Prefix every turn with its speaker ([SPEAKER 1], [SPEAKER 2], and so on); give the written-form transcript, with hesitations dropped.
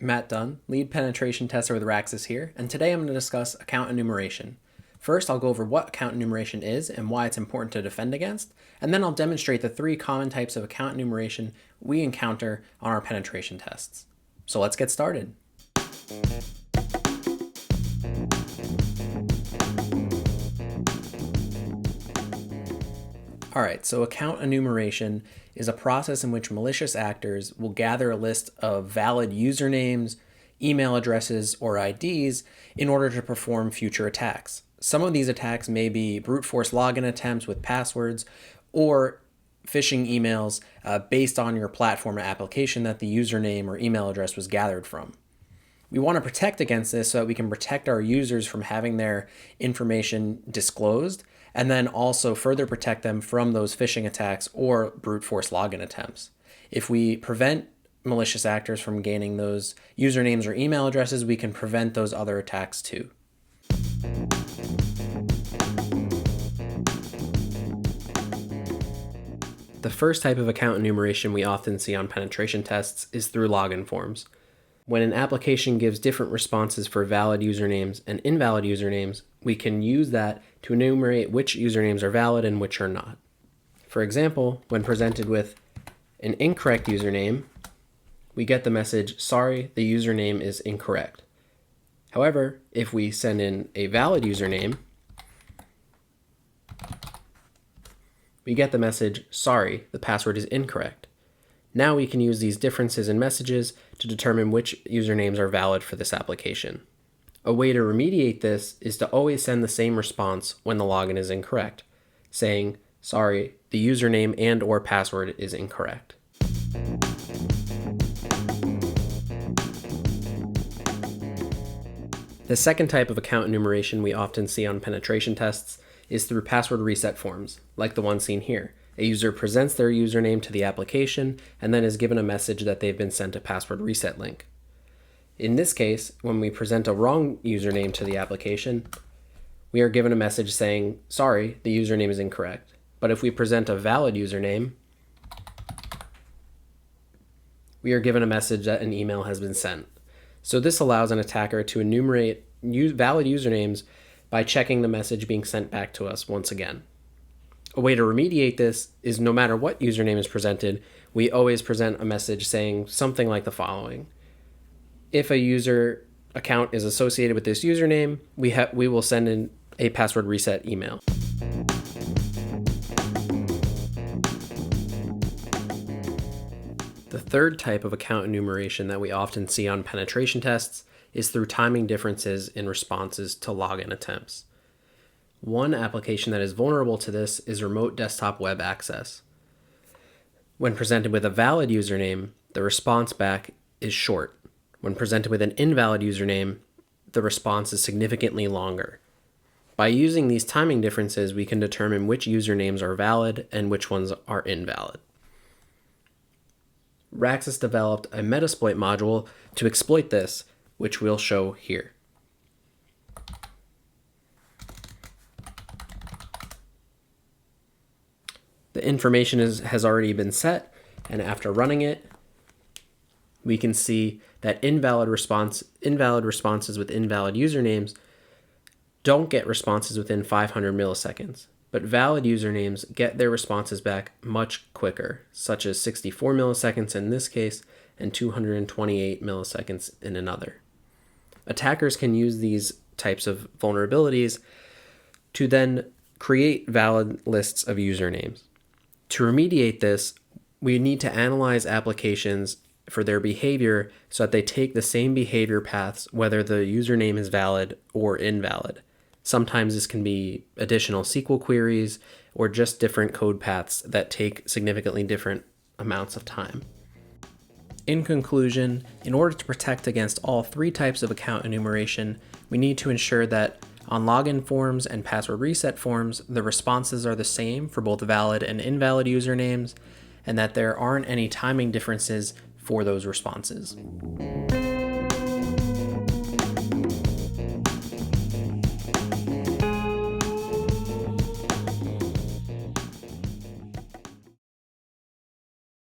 [SPEAKER 1] Matt Dunn, lead penetration tester with Raxis here, and today I'm going to discuss account enumeration. First, I'll go over what account enumeration is and why it's important to defend against, and then I'll demonstrate the three common types of account enumeration we encounter on our penetration tests. So let's get started. Alright, so account enumeration is a process in which malicious actors will gather a list of valid usernames, email addresses, or IDs in order to perform future attacks. Some of these attacks may be brute force login attempts with passwords or phishing emails based on your platform or application that the username or email address was gathered from. We want to protect against this so that we can protect our users from having their information disclosed, and then also further protect them from those phishing attacks or brute force login attempts. If we prevent malicious actors from gaining those usernames or email addresses, we can prevent those other attacks too. The first type of account enumeration we often see on penetration tests is through login forms. When an application gives different responses for valid usernames and invalid usernames, we can use that to enumerate which usernames are valid and which are not. For example, when presented with an incorrect username, we get the message, "Sorry, the username is incorrect." However, if we send in a valid username, we get the message, "Sorry, the password is incorrect." Now we can use these differences in messages to determine which usernames are valid for this application. A way to remediate this is to always send the same response when the login is incorrect, saying, "Sorry, the username and or password is incorrect." The second type of account enumeration we often see on penetration tests is through password reset forms, like the one seen here. A user presents their username to the application and then is given a message that they've been sent a password reset link. In this case, when we present a wrong username to the application, we are given a message saying, "Sorry, the username is incorrect." But if we present a valid username, we are given a message that an email has been sent. So this allows an attacker to enumerate valid usernames by checking the message being sent back to us once again. A way to remediate this is no matter what username is presented, we always present a message saying something like the following. If a user account is associated with this username, we will send in a password reset email. The third type of account enumeration that we often see on penetration tests is through timing differences in responses to login attempts. One application that is vulnerable to this is remote desktop web access. When presented with a valid username, the response back is short. When presented with an invalid username, the response is significantly longer. By using these timing differences, we can determine which usernames are valid and which ones are invalid. Raxis developed a Metasploit module to exploit this, which we'll show here. The information has already been set, and after running it, we can see that invalid responses with invalid usernames don't get responses within 500 milliseconds, but valid usernames get their responses back much quicker, such as 64 milliseconds in this case and 228 milliseconds in another. Attackers can use these types of vulnerabilities to then create valid lists of usernames. To remediate this, we need to analyze applications for their behavior so that they take the same behavior paths whether the username is valid or invalid. Sometimes this can be additional SQL queries or just different code paths that take significantly different amounts of time. In conclusion, in order to protect against all three types of account enumeration, we need to ensure that on login forms and password reset forms, the responses are the same for both valid and invalid usernames, and that there aren't any timing differences for those responses.